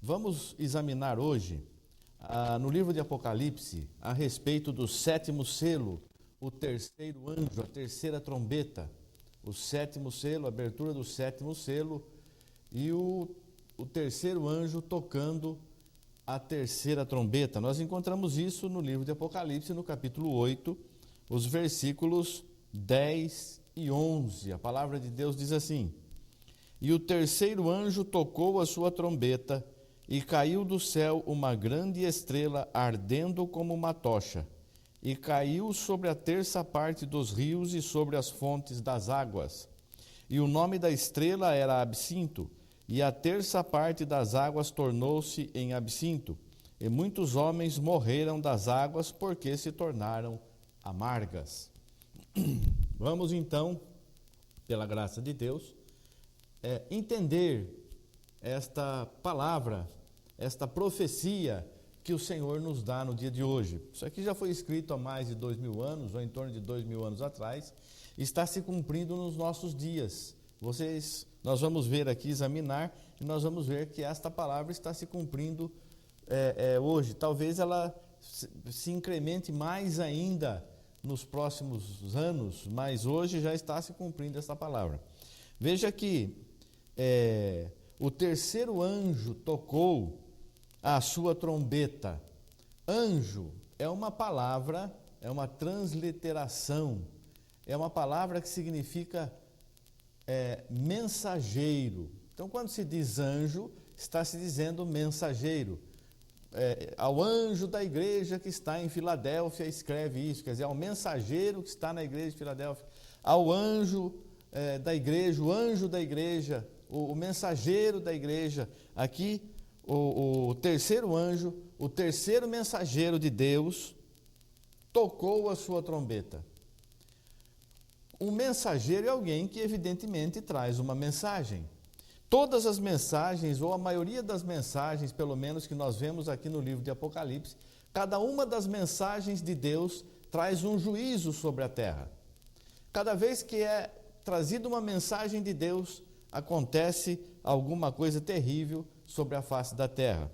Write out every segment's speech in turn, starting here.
Vamos examinar hoje, no livro de Apocalipse, a respeito do sétimo selo, o terceiro anjo, a terceira trombeta, o sétimo selo, a abertura do sétimo selo e o terceiro anjo tocando a terceira trombeta. Nós encontramos isso no livro de Apocalipse, no capítulo 8, os versículos 10 e 11. A palavra de Deus diz assim: E o terceiro anjo tocou a sua trombeta, e caiu do céu uma grande estrela ardendo como uma tocha, e caiu sobre a terça parte dos rios e sobre as fontes das águas. E o nome da estrela era Absinto, e a terça parte das águas tornou-se em absinto, e muitos homens morreram das águas porque se tornaram amargas. Vamos então, pela graça de Deus, entender esta palavra, esta profecia que o Senhor nos dá no dia de hoje. Isso aqui já foi escrito há mais de 2000 anos, ou em torno de 2000 anos atrás, e está se cumprindo nos nossos dias. Nós vamos ver aqui, examinar, e nós vamos ver que esta palavra está se cumprindo hoje. Talvez ela se incremente mais ainda nos próximos anos, mas hoje já está se cumprindo essa palavra. Veja que o terceiro anjo tocou a sua trombeta. Anjo é uma palavra, é uma transliteração, é uma palavra que significa mensageiro. Então, quando se diz anjo, está se dizendo mensageiro. Ao anjo da igreja que está em Filadélfia, escreve isso, quer dizer, ao mensageiro que está na igreja de Filadélfia, ao anjo da igreja, o anjo da igreja, o mensageiro da igreja. Aqui, o terceiro anjo, o terceiro mensageiro de Deus, tocou a sua trombeta. Um mensageiro é alguém que evidentemente traz uma mensagem. Todas as mensagens, ou a maioria das mensagens, pelo menos que nós vemos aqui no livro de Apocalipse, cada uma das mensagens de Deus traz um juízo sobre a terra. Cada vez que é trazida uma mensagem de Deus, acontece alguma coisa terrível sobre a face da terra.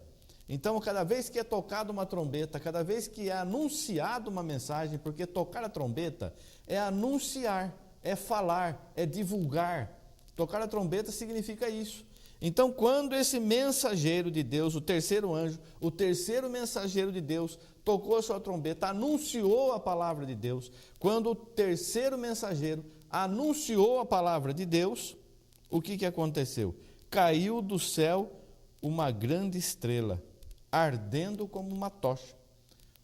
Então, cada vez que é tocada uma trombeta, cada vez que é anunciada uma mensagem, porque tocar a trombeta é anunciar, é falar, é divulgar. Tocar a trombeta significa isso. Então, quando esse mensageiro de Deus, o terceiro anjo, o terceiro mensageiro de Deus, tocou a sua trombeta, anunciou a palavra de Deus, quando o terceiro mensageiro anunciou a palavra de Deus, o que aconteceu? Caiu do céu uma grande estrela, ardendo como uma tocha.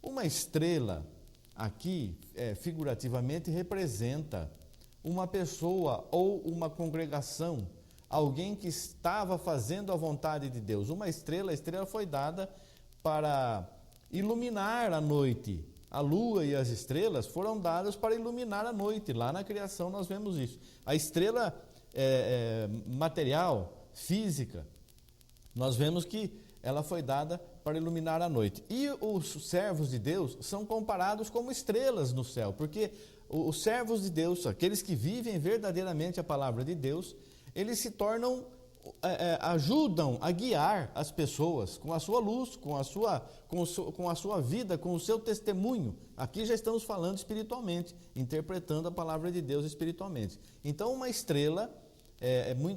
Uma estrela, aqui, figurativamente, representa uma pessoa ou uma congregação, alguém que estava fazendo a vontade de Deus. A estrela foi dada para iluminar a noite. A lua e as estrelas foram dadas para iluminar a noite. Lá na criação nós vemos isso. A estrela material, física, nós vemos que ela foi dada para iluminar a noite. E os servos de Deus são comparados como estrelas no céu, porque os servos de Deus, aqueles que vivem verdadeiramente a palavra de Deus, eles se tornam, ajudam a guiar as pessoas com a sua luz, com a sua vida, com o seu testemunho. Aqui já estamos falando espiritualmente, interpretando a palavra de Deus espiritualmente. Então, uma estrela,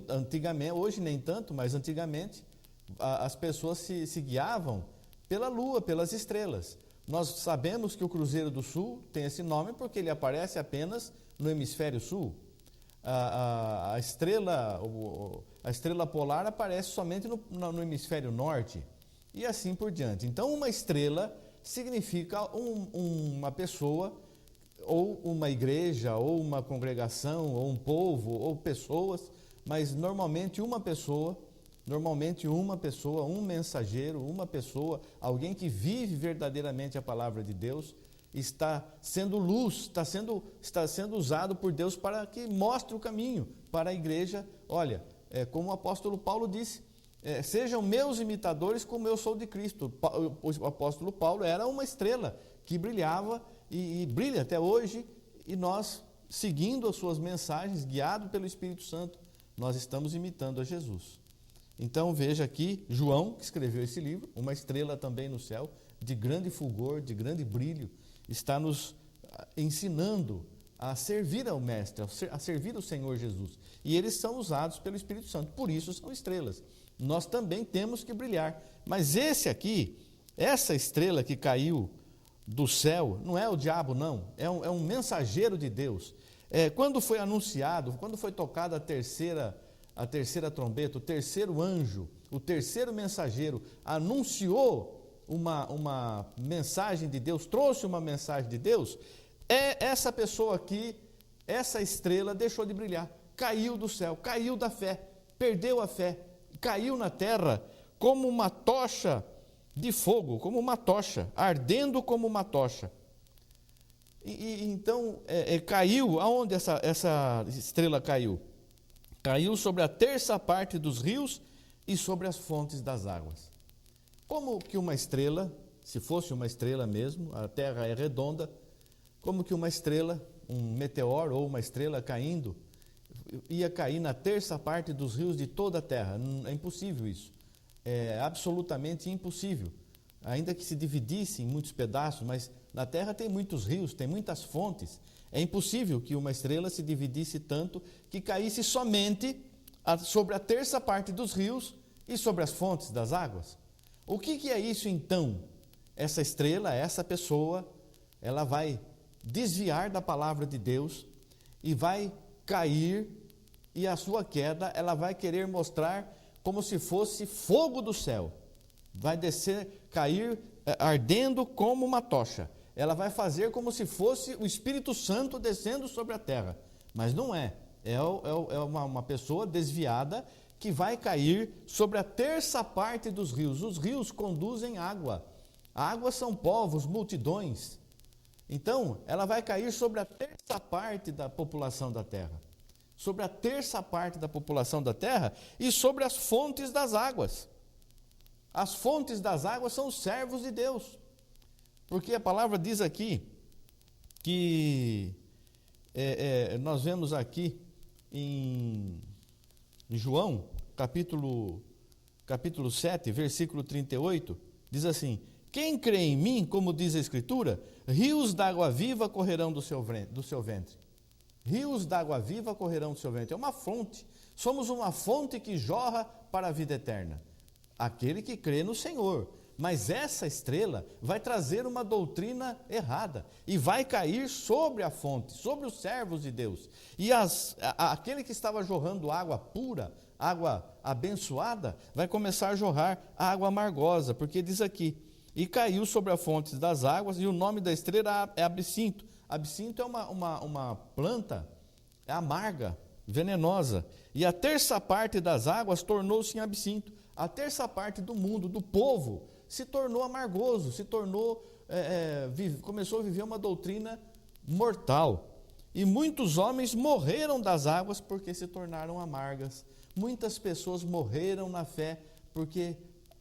antigamente, hoje nem tanto, mas antigamente, as pessoas se guiavam pela lua, pelas estrelas. Nós sabemos que o Cruzeiro do Sul tem esse nome porque ele aparece apenas no hemisfério sul. A estrela polar aparece somente no hemisfério norte, e assim por diante. Então, uma estrela significa uma pessoa, ou uma igreja, ou uma congregação, ou um povo, ou pessoas, mas normalmente uma pessoa, um mensageiro, uma pessoa, alguém que vive verdadeiramente a palavra de Deus, está sendo luz, está sendo usado por Deus para que mostre o caminho para a igreja. Olha, como o apóstolo Paulo disse, sejam meus imitadores como eu sou de Cristo. O apóstolo Paulo era uma estrela que brilhava e brilha até hoje, e nós, seguindo as suas mensagens, guiados pelo Espírito Santo, nós estamos imitando a Jesus. Então veja aqui, João, que escreveu esse livro, uma estrela também no céu, de grande fulgor, de grande brilho, está nos ensinando a servir ao Mestre, a servir o Senhor Jesus. E eles são usados pelo Espírito Santo, por isso são estrelas. Nós também temos que brilhar. Mas esse aqui, essa estrela que caiu do céu, não é o diabo não, é um mensageiro de Deus. Quando foi anunciado, quando foi tocada a terceira trombeta, o terceiro anjo, o terceiro mensageiro anunciou uma mensagem de Deus, trouxe uma mensagem de Deus, essa pessoa aqui, essa estrela deixou de brilhar, caiu do céu, caiu da fé, perdeu a fé, caiu na terra como uma tocha de fogo, como uma tocha, ardendo como uma tocha. Então, caiu, aonde essa estrela caiu? Caiu sobre a terça parte dos rios e sobre as fontes das águas. Como que uma estrela, se fosse uma estrela mesmo, a Terra é redonda, como que uma estrela, um meteoro ou uma estrela caindo, ia cair na terça parte dos rios de toda a Terra? É impossível isso. É absolutamente impossível. Ainda que se dividisse em muitos pedaços, mas na Terra tem muitos rios, tem muitas fontes. É impossível que uma estrela se dividisse tanto que caísse somente sobre a terça parte dos rios e sobre as fontes das águas. O que é isso então? Essa estrela, essa pessoa, ela vai desviar da palavra de Deus e vai cair, e a sua queda, ela vai querer mostrar como se fosse fogo do céu. Vai descer, cair ardendo como uma tocha. Ela vai fazer como se fosse o Espírito Santo descendo sobre a terra. Mas não é. É uma pessoa desviada que vai cair sobre a terça parte dos rios. Os rios conduzem água. A água são povos, multidões. Então, ela vai cair sobre a terça parte da população da terra. Sobre a terça parte da população da terra e sobre as fontes das águas. As fontes das águas são os servos de Deus. Porque a palavra diz aqui que nós vemos aqui em João, capítulo 7, versículo 38, diz assim: quem crê em mim, como diz a Escritura, rios d'água viva correrão do seu ventre. Rios d'água viva correrão do seu ventre. É uma fonte. Somos uma fonte que jorra para a vida eterna. Aquele que crê no Senhor. Mas essa estrela vai trazer uma doutrina errada e vai cair sobre a fonte, sobre os servos de Deus. E aquele que estava jorrando água pura, água abençoada, vai começar a jorrar água amargosa, porque diz aqui: e caiu sobre a fonte das águas, e o nome da estrela é absinto. Absinto é uma planta amarga, venenosa. E a terça parte das águas tornou-se em absinto. A terça parte do mundo, do povo, se tornou amargoso, começou a viver uma doutrina mortal. E muitos homens morreram das águas porque se tornaram amargas. Muitas pessoas morreram na fé porque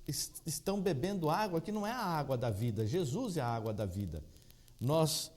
estão bebendo água que não é a água da vida. Jesus é a água da vida. Nós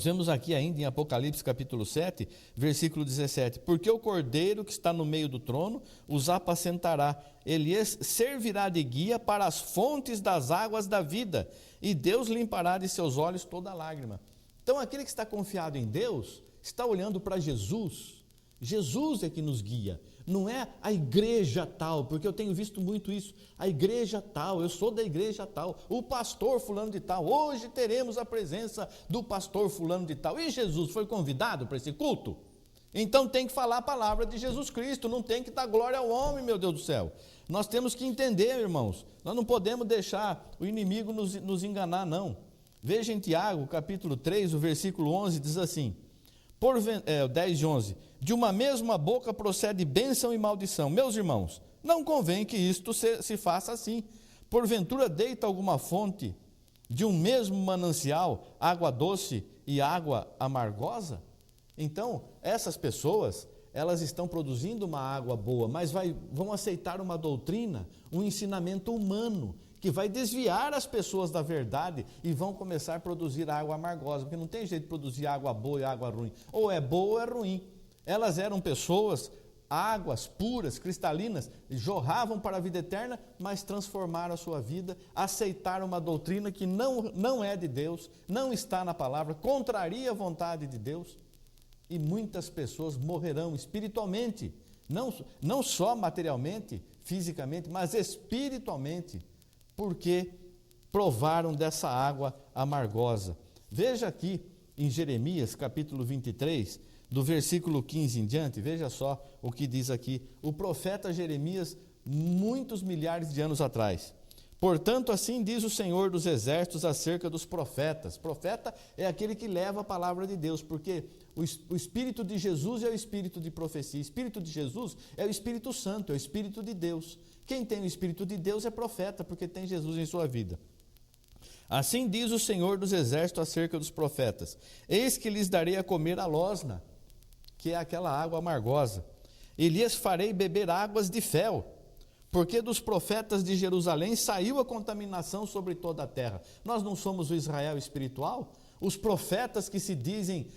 vemos aqui ainda em Apocalipse capítulo 7, versículo 17: porque o cordeiro que está no meio do trono os apacentará, ele servirá de guia para as fontes das águas da vida, e Deus limpará de seus olhos toda lágrima. Então aquele que está confiado em Deus, está olhando para Jesus. Jesus é que nos guia, não é a igreja tal, porque eu tenho visto muito isso, a igreja tal, eu sou da igreja tal, o pastor fulano de tal, hoje teremos a presença do pastor fulano de tal, e Jesus foi convidado para esse culto? Então tem que falar a palavra de Jesus Cristo, não tem que dar glória ao homem, meu Deus do céu. Nós temos que entender, irmãos, nós não podemos deixar o inimigo nos enganar, não. Veja em Tiago, capítulo 3, o versículo 11, diz assim, 10 e 11, de uma mesma boca procede bênção e maldição. Meus irmãos, não convém que isto se faça assim. Porventura deita alguma fonte de um mesmo manancial, água doce e água amargosa? Então, essas pessoas, elas estão produzindo uma água boa, mas vão aceitar uma doutrina, um ensinamento humano, que vai desviar as pessoas da verdade e vão começar a produzir água amargosa, porque não tem jeito de produzir água boa e água ruim. Ou é boa ou é ruim. Elas eram pessoas águas puras, cristalinas, jorravam para a vida eterna, mas transformaram a sua vida, aceitaram uma doutrina que não é de Deus, não está na palavra, contraria a vontade de Deus, e muitas pessoas morrerão espiritualmente, não só materialmente, fisicamente, mas espiritualmente, porque provaram dessa água amargosa. Veja aqui em Jeremias, capítulo 23, do versículo 15 em diante, veja só o que diz aqui o profeta Jeremias, muitos milhares de anos atrás. Portanto, assim diz o Senhor dos Exércitos acerca dos profetas. Profeta é aquele que leva a palavra de Deus, porque o Espírito de Jesus é o Espírito de profecia. O Espírito de Jesus é o Espírito Santo, é o Espírito de Deus. Quem tem o Espírito de Deus é profeta, porque tem Jesus em sua vida. Assim diz o Senhor dos Exércitos acerca dos profetas: eis que lhes darei a comer a losna, que é aquela água amargosa, e lhes farei beber águas de fel, porque dos profetas de Jerusalém saiu a contaminação sobre toda a terra. Nós não somos o Israel espiritual? Os profetas que se dizem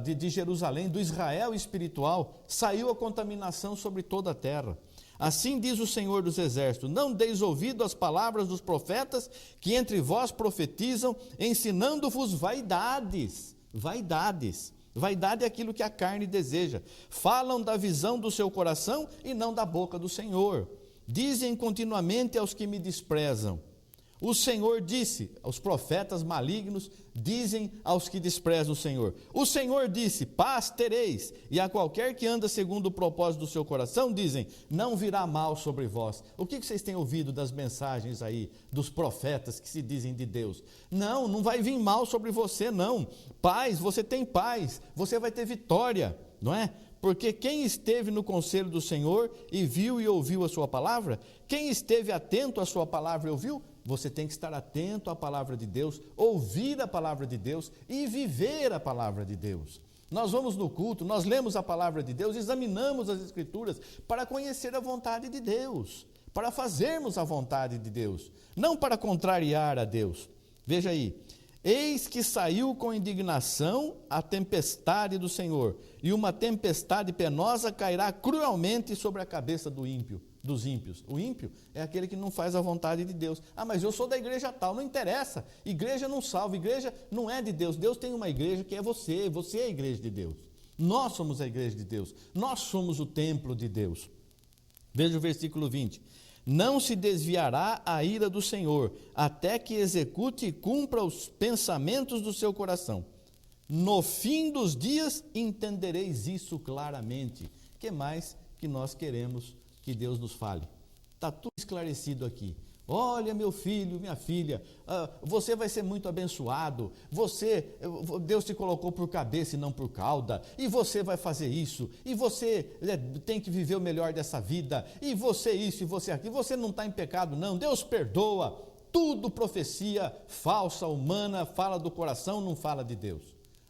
de Jerusalém, do Israel espiritual, saiu a contaminação sobre toda a terra. Assim diz o Senhor dos Exércitos: não deis ouvido às palavras dos profetas que entre vós profetizam, ensinando-vos vaidades. Vaidades. Vaidade é aquilo que a carne deseja. Falam da visão do seu coração e não da boca do Senhor. Dizem continuamente aos que me desprezam: o Senhor disse. Os profetas malignos dizem aos que desprezam o Senhor: o Senhor disse, paz tereis. E a qualquer que anda segundo o propósito do seu coração, dizem, não virá mal sobre vós. O que vocês têm ouvido das mensagens aí, dos profetas que se dizem de Deus? Não vai vir mal sobre você, não. Paz, você tem paz, você vai ter vitória, não é? Porque quem esteve no conselho do Senhor e viu e ouviu a sua palavra, quem esteve atento à sua palavra e ouviu, você tem que estar atento à palavra de Deus, ouvir a palavra de Deus e viver a palavra de Deus. Nós vamos no culto, nós lemos a palavra de Deus, examinamos as Escrituras para conhecer a vontade de Deus, para fazermos a vontade de Deus, não para contrariar a Deus. Veja aí: eis que saiu com indignação a tempestade do Senhor, e uma tempestade penosa cairá cruelmente sobre a cabeça dos ímpios. O ímpio é aquele que não faz a vontade de Deus. Mas eu sou da igreja tal, não interessa. Igreja não salva, igreja não é de Deus. Deus tem uma igreja que é você é a igreja de Deus. Nós somos a igreja de Deus, nós somos o templo de Deus. Veja o versículo 20. Não se desviará a ira do Senhor, até que execute e cumpra os pensamentos do seu coração. No fim dos dias entendereis isso claramente. O que mais que nós queremos que Deus nos fale? Está tudo esclarecido aqui. Olha, meu filho, minha filha, você vai ser muito abençoado, Deus te colocou por cabeça e não por cauda, e você vai fazer isso, e você tem que viver o melhor dessa vida, e você isso, e você aquilo, você não está em pecado não, Deus perdoa. Tudo profecia falsa, humana, fala do coração, não fala de Deus.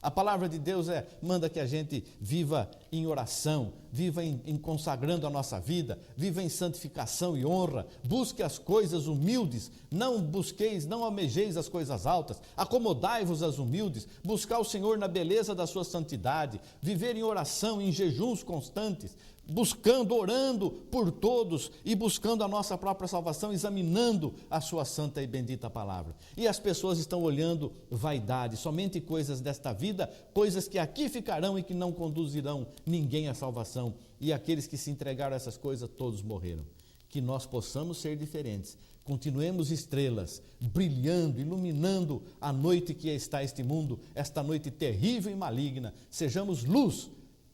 A palavra de Deus manda que a gente viva em oração, viva em consagrando a nossa vida, viva em santificação e honra, busque as coisas humildes, não almejeis as coisas altas, acomodai-vos às humildes, buscar o Senhor na beleza da sua santidade, viver em oração, em jejuns constantes, buscando, orando por todos e buscando a nossa própria salvação, examinando a sua santa e bendita palavra. E as pessoas estão olhando vaidade, somente coisas desta vida, coisas que aqui ficarão e que não conduzirão ninguém à salvação. E aqueles que se entregaram a essas coisas, todos morreram. Que nós possamos ser diferentes, continuemos estrelas, brilhando, iluminando a noite que está este mundo, esta noite terrível e maligna. Sejamos luz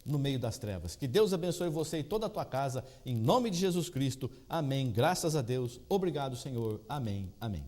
no meio das trevas. Que Deus abençoe você e toda a tua casa, em nome de Jesus Cristo. Amém. Graças a Deus. Obrigado, Senhor. Amém. Amém.